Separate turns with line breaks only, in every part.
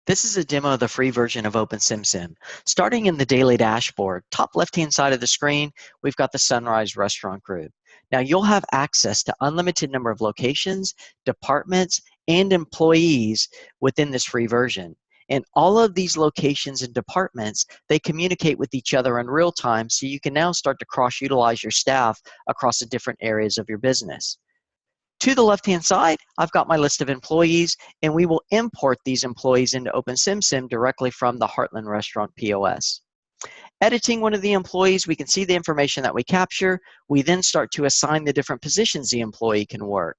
This is a demo of the free version of OpenSimSim. Starting in the daily dashboard, top left-hand side of the screen, we've got the Sunrise Restaurant Group. Now you'll have access to unlimited number of locations, departments, and employees within this free version. And all of these locations and departments, they communicate with each other in real time, so you can now start to cross-utilize your staff across the different areas of your business. To the left-hand side, I've got my list of employees, and we will import these employees into OpenSimSim directly from the Heartland Restaurant POS. Editing one of the employees, we can see the information that we capture. We then start to assign the different positions the employee can work.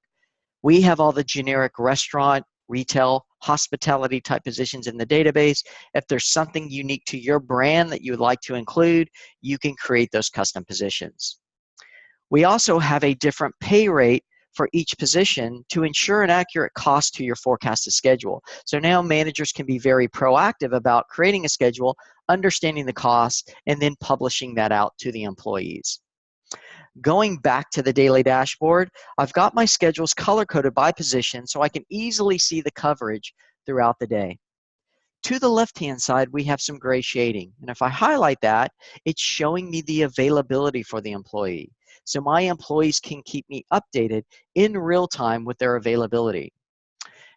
We have all the generic restaurant, retail, hospitality type positions in the database. If there's something unique to your brand that you would like to include, you can create those custom positions. We also have a different pay rate for each position to ensure an accurate cost to your forecasted schedule. So now managers can be very proactive about creating a schedule, understanding the cost, and then publishing that out to the employees. Going back to the daily dashboard, I've got my schedules color-coded by position so I can easily see the coverage throughout the day. To the left-hand side, we have some gray shading. And if I highlight that, it's showing me the availability for the employee. So my employees can keep me updated in real time with their availability.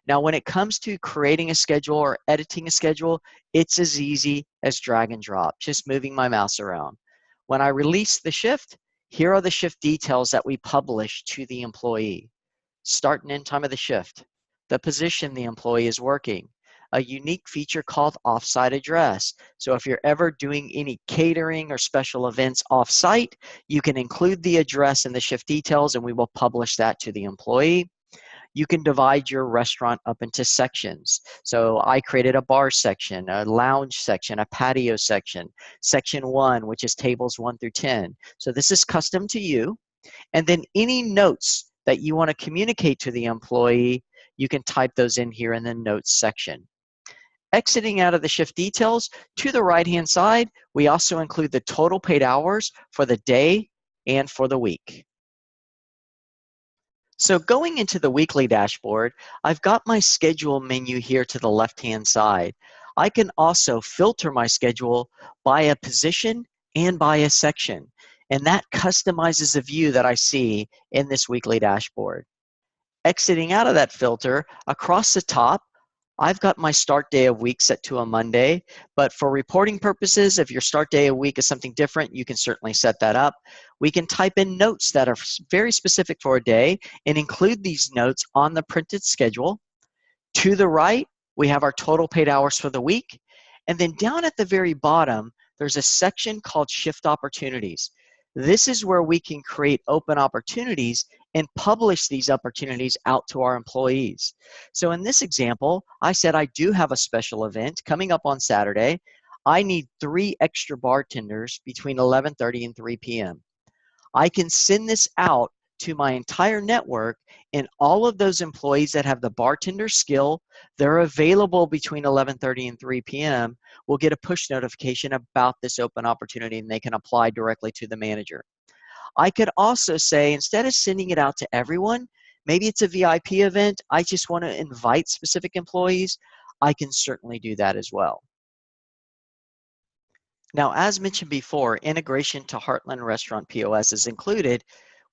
Now, when it comes to creating a schedule or editing a schedule, it's as easy as drag and drop, just moving my mouse around. When I release the shift, here are the shift details that we publish to the employee. Start and end time of the shift, the position the employee is working, a unique feature called offsite address. So if you're ever doing any catering or special events off-site, you can include the address in the shift details and we will publish that to the employee. You can divide your restaurant up into sections. So I created a bar section, a lounge section, a patio section, section 1, which is tables 1 through 10. So this is custom to you. And then any notes that you want to communicate to the employee, you can type those in here in the notes section. Exiting out of the shift details, to the right-hand side, we also include the total paid hours for the day and for the week. So going into the weekly dashboard, I've got my schedule menu here to the left-hand side. I can also filter my schedule by a position and by a section, and that customizes the view that I see in this weekly dashboard. Exiting out of that filter, across the top, I've got my start day of week set to a Monday, but for reporting purposes, if your start day of week is something different, you can certainly set that up. We can type in notes that are very specific for a day and include these notes on the printed schedule. To the right, we have our total paid hours for the week. And then down at the very bottom, there's a section called Shift Opportunities. This is where we can create open opportunities and publish these opportunities out to our employees. So in this example, I said I do have a special event coming up on Saturday. I need 3 extra bartenders between 11:30 and 3 p.m. I can send this out to my entire network, and all of those employees that have the bartender skill, they're available between 11:30 and 3 p.m. will get a push notification about this open opportunity, and they can apply directly to the manager. I could also say, instead of sending it out to everyone, maybe it's a VIP event, I just want to invite specific employees, I can certainly do that as well. Now, as mentioned before, integration to Heartland Restaurant POS is included.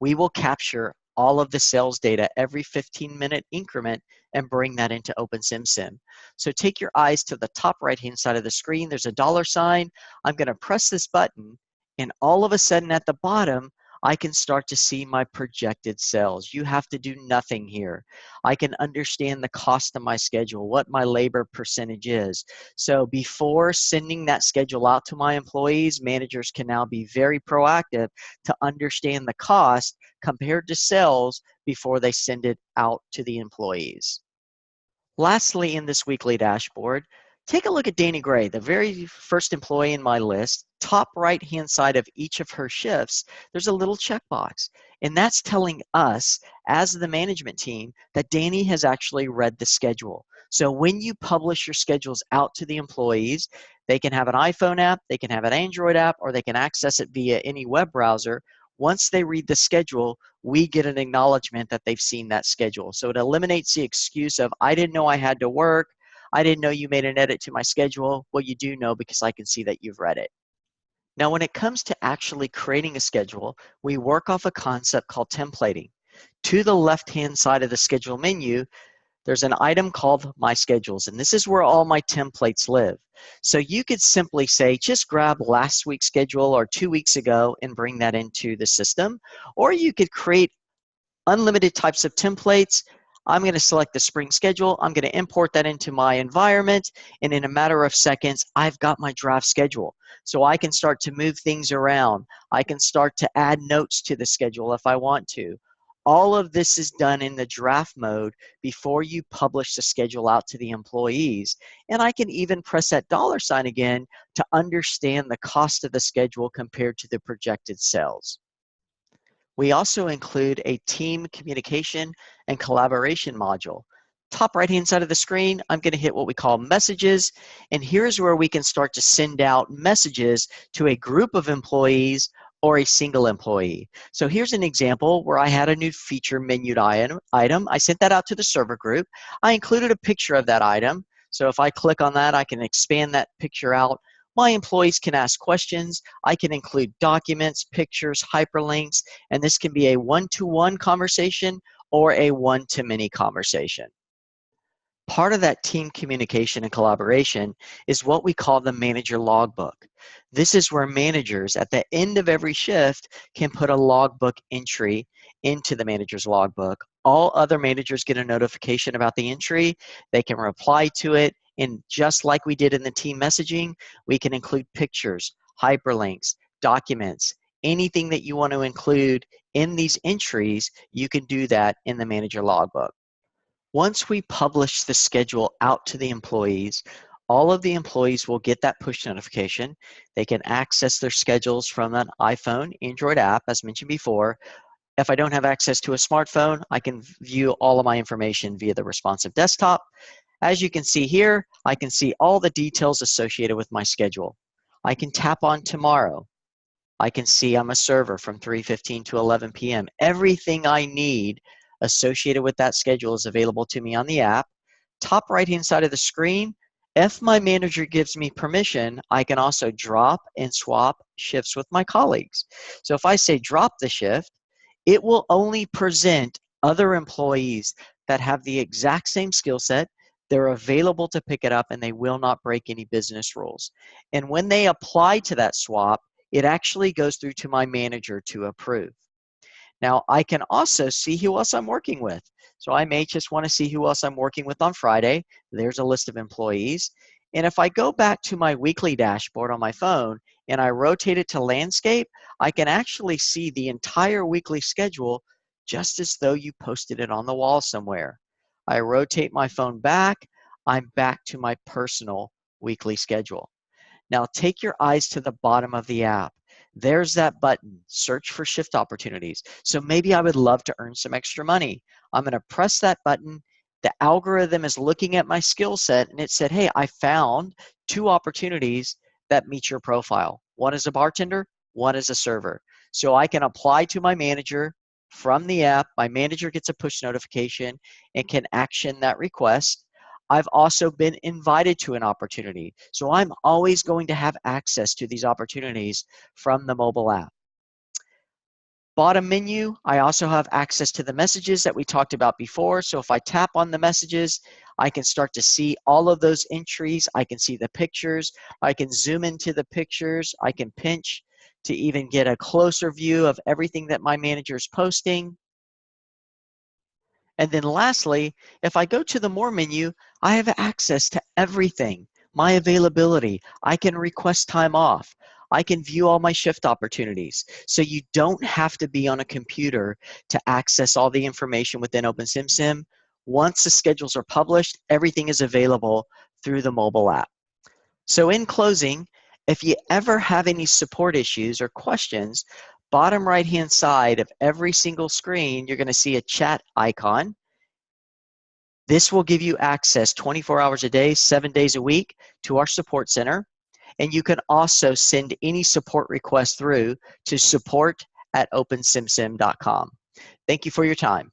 We will capture all of the sales data every 15-minute increment and bring that into OpenSimSim. So take your eyes to the top right-hand side of the screen. There's a $sign. I'm going to press this button, and all of a sudden at the bottom, I can start to see my projected sales. You have to do nothing here. I can understand the cost of my schedule, what my labor percentage is. So before sending that schedule out to my employees, managers can now be very proactive to understand the cost compared to sales before they send it out to the employees. Lastly, in this weekly dashboard, take a look at Danny Gray, the very first employee in my list. Top right-hand side of each of her shifts, there's a little checkbox, and that's telling us as the management team that Danny has actually read the schedule. So when you publish your schedules out to the employees, they can have an iPhone app, they can have an Android app, or they can access it via any web browser. Once they read the schedule, we get an acknowledgement that they've seen that schedule. So it eliminates the excuse of, I didn't know I had to work, I didn't know you made an edit to my schedule. Well, you do know because I can see that you've read it. Now, when it comes to actually creating a schedule, we work off a concept called templating. To the left-hand side of the schedule menu, there's an item called My Schedules, and this is where all my templates live. So you could simply say, just grab last week's schedule or 2 weeks ago and bring that into the system, or you could create unlimited types of templates. I'm going to select the spring schedule. I'm going to import that into my environment, and in a matter of seconds, I've got my draft schedule. So I can start to move things around. I can start to add notes to the schedule if I want to. All of this is done in the draft mode before you publish the schedule out to the employees. And I can even press that $ again to understand the cost of the schedule compared to the projected sales. We also include a team communication and collaboration module. Top right-hand side of the screen, I'm going to hit what we call messages, and here's where we can start to send out messages to a group of employees or a single employee. So here's an example where I had a new feature menued item. I sent that out to the server group. I included a picture of that item. So if I click on that, I can expand that picture out. My employees can ask questions. I can include documents, pictures, hyperlinks, and this can be a one-to-one conversation or a one-to-many conversation. Part of that team communication and collaboration is what we call the manager logbook. This is where managers at the end of every shift can put a logbook entry into the manager's logbook. All other managers get a notification about the entry. They can reply to it, and just like we did in the team messaging, we can include pictures, hyperlinks, documents, anything that you want to include in these entries, you can do that in the manager logbook. Once we publish the schedule out to the employees, all of the employees will get that push notification. They can access their schedules from an iPhone, Android app, as mentioned before. If I don't have access to a smartphone, I can view all of my information via the responsive desktop. As you can see here, I can see all the details associated with my schedule. I can tap on tomorrow. I can see I'm a server from 3:15 to 11 p.m. Everything I need associated with that schedule is available to me on the app. Top right-hand side of the screen, if my manager gives me permission, I can also drop and swap shifts with my colleagues. So if I say drop the shift, it will only present other employees that have the exact same skill set. They're available to pick it up, and they will not break any business rules. And when they apply to that swap, it actually goes through to my manager to approve. Now, I can also see who else I'm working with. So I may just want to see who else I'm working with on Friday. There's a list of employees. And if I go back to my weekly dashboard on my phone and I rotate it to landscape, I can actually see the entire weekly schedule just as though you posted it on the wall somewhere. I rotate my phone back, I'm back to my personal weekly schedule. Now take your eyes to the bottom of the app. There's that button, search for shift opportunities. So maybe I would love to earn some extra money. I'm going to press that button. The algorithm is looking at my skill set, and it said, hey, I found 2 opportunities that meet your profile. One is a bartender, one is a server. So I can apply to my manager from the app. My manager gets a push notification and can action that request. I've also been invited to an opportunity. So I'm always going to have access to these opportunities from the mobile app. Bottom menu, I also have access to the messages that we talked about before. So if I tap on the messages, I can start to see all of those entries. I can see the pictures. I can zoom into the pictures. I can pinch to even get a closer view of everything that my manager is posting. And then lastly, if I go to the More menu, I have access to everything. My availability, I can request time off. I can view all my shift opportunities. So you don't have to be on a computer to access all the information within OpenSimSim. Once the schedules are published, everything is available through the mobile app. So in closing, if you ever have any support issues or questions, bottom right-hand side of every single screen, you're going to see a chat icon. This will give you access 24 hours a day, 7 days a week to our support center. And you can also send any support request through to support@opensimsim.com. Thank you for your time.